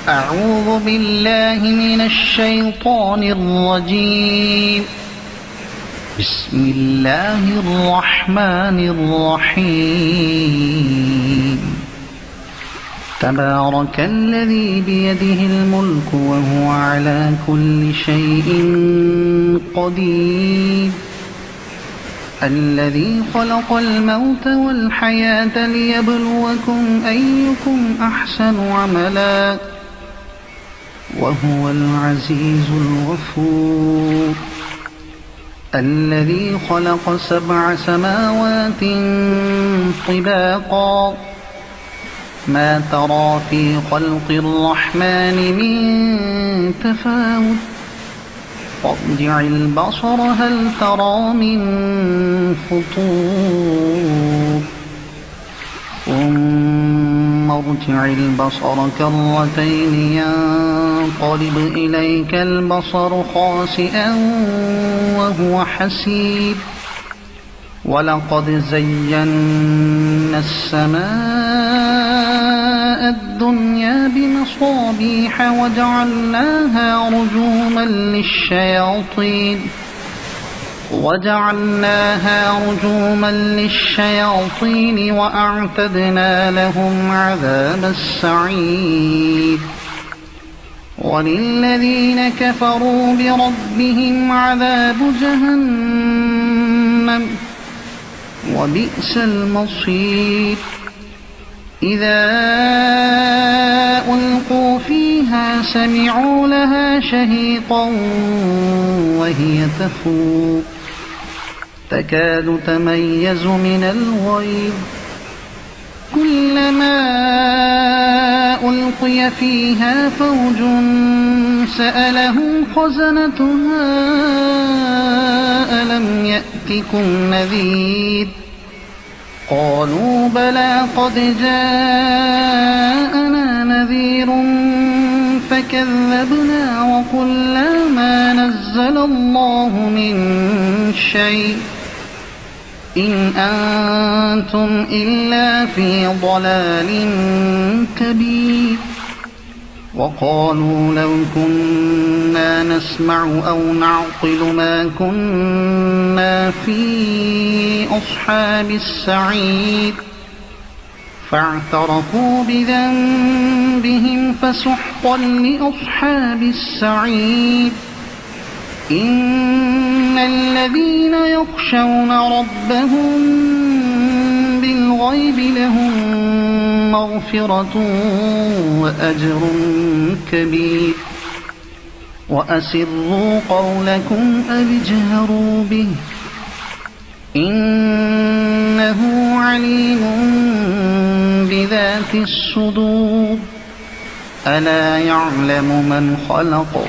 أعوذ بالله من الشيطان الرجيم. بسم الله الرحمن الرحيم. تبارك الذي بيده الملك وهو على كل شيء قدير. الذي خلق الموت والحياة ليبلوكم أيكم أحسن عملا وهو العزيز الغفور. الذي خلق 7 سماوات طباقا ما ترى في خلق الرحمن من تفاوت فارجع البصر هل ترى من فطور ثم ارجع البصر كرتين ينقلب إليك البصر خاسئا وهو حسير. ولقد زينا السماء الدنيا بمصابيح وجعلناها رجوما للشياطين وأعتدنا لهم عذاب السعير. وللذين كفروا بربهم عذاب جهنم وبئس المصير. إذا ألقوا فيها سمعوا لها شهيقا وهي تفور تكاد تميز من الغيظ. كلما ألقي فيها فوج سألهم خزنتها ألم يأتكم نذير قالوا بلى قد جاءنا نذير فكذبنا وقلنا ما نزل الله من شيء إن أنتم إلا في ضلال كبير. وقالوا لو كنا نسمع أو نعقل ما كنا في أصحاب السعير فاعترفوا بذنبهم فسحقا لأصحاب السعير. إن الذين يخشون ربهم بالغيب لهم مغفرة وأجر كبير. وأسروا قولكم أو اجهروا به إنه عليم بذات الصدور. ألا يعلم من خلق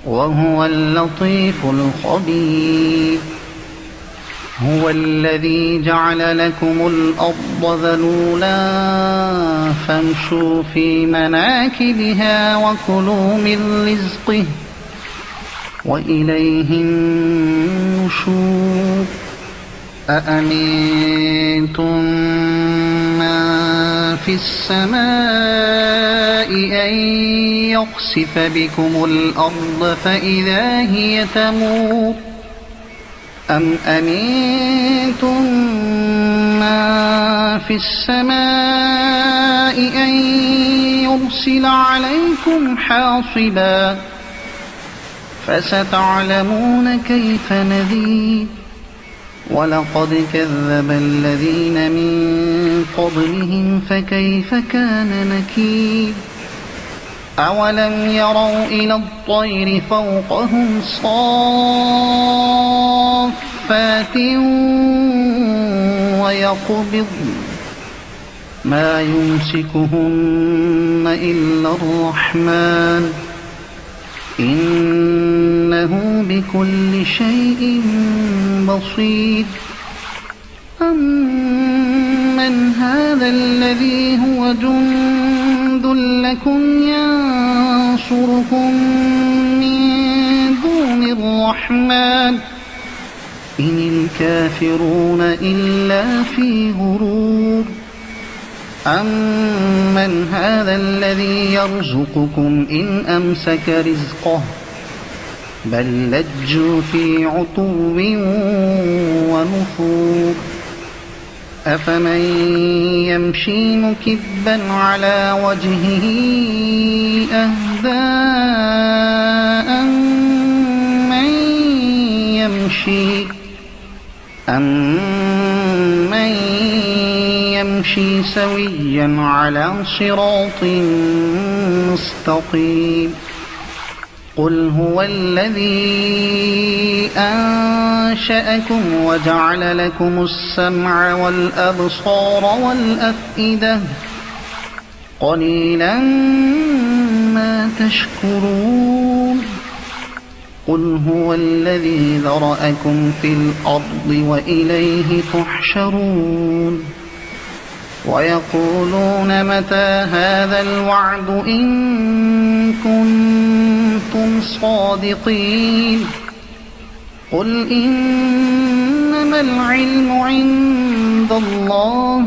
وهو اللطيف الخبير. هو الذي جعل لكم الأرض ذلولا فامشوا في مناكبها وكلوا من رزقه وإليه النشور. أأمنتم من في السماء أن يخسف بكم الأرض فإذا هي تمور أم أمنتم من في السماء أن يرسل عليكم حاصبا فستعلمون كيف نذير. ولقد كذب الذين من قبلهم فكيف كان نكير. أولم يروا إلى الطير فوقهم صافات ويقبضن ما يمسكهن إلا الرحمن إنه بكل شيء بصير. أمن هذا الذي هو جند لكم ينصركم من دون الرحمن إن الكافرون إلا في غرور. أَمَّنْ هَذَا الَّذِي يَرْزُقُكُمْ إِنْ أَمْسَكَ رِزْقَهُ بَل لَّجُّوا فِي عُتُوٍّ وَنُفُورٍ أَفَمَن يَمْشِي مُكِبًّا عَلَى وَجْهِهِ أَهْدَىٰ أَمَّن يَمْشِي سَوِيًّا عَلَىٰ صِرَاطٍ مُّسْتَقِيمٍ قُلْ هُوَ الَّذِي أَنشَأَكُمْ وَجَعَلَ لَكُمُ السَّمْعَ وَالْأَبْصَارَ وَالْأَفْئِدَةَ قَلِيلًا مَّا تَشْكُرُونَ قُلْ هُوَ الَّذِي ذَرَأَكُمْ فِي الْأَرْضِ وَإِلَيْهِ تُحْشَرُونَ وَيَقُولُونَ مَتَىٰ هَٰذَا الْوَعْدُ إِن كُنتُمْ صَادِقِينَ قُلْ إِنَّمَا الْعِلْمُ عِندَ اللَّهِ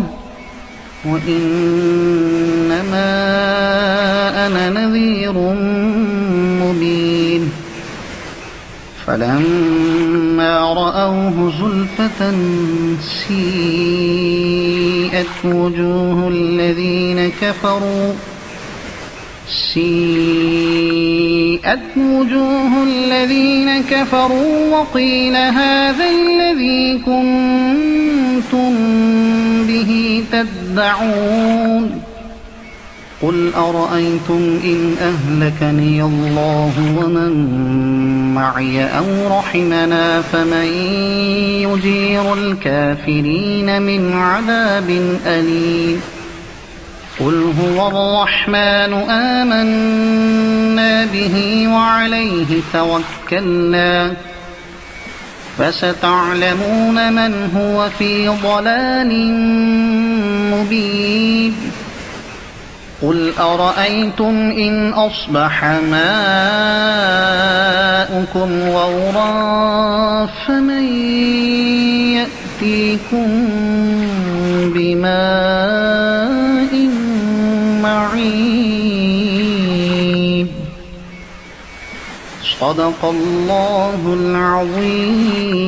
وَإِنَّمَا أَنَا نَذِيرٌ مُّبِينٌ فَلَمَّا رَأَوْهُ زُلْفَةً سِيئَتْ وُجُوهُ الَّذِينَ كَفَرُوا وَقِيلَ هَٰذَا الَّذِي كُنتُم بِهِ تَدَّعُونَ قُلْ أَرَأَيْتُمْ إِنْ أَهْلَكَنِيَ اللَّهُ وَمَن مَّعِيَ أَوْ رَحِمَنَا فَمَن يُجِيرُ الْكَافِرِينَ مِنْ عَذَابٍ أَلِيمٍ قُلْ هُوَ الرَّحْمَٰنُ آمَنَّا بِهِ وَعَلَيْهِ تَوَكَّلْنَا فَسَتَعْلَمُونَ مَنْ هُوَ فِي ضَلَالٍ مُّبِينٍ قُلْ أَرَأَيْتُمْ إِنْ أَصْبَحَ مَاؤُكُمْ غَوْرًا فَمَن يَأْتِيكُم بِمَاءٍ مَّعِينٍ صَدَقَ اللَّهُ الْعَظِيمُ.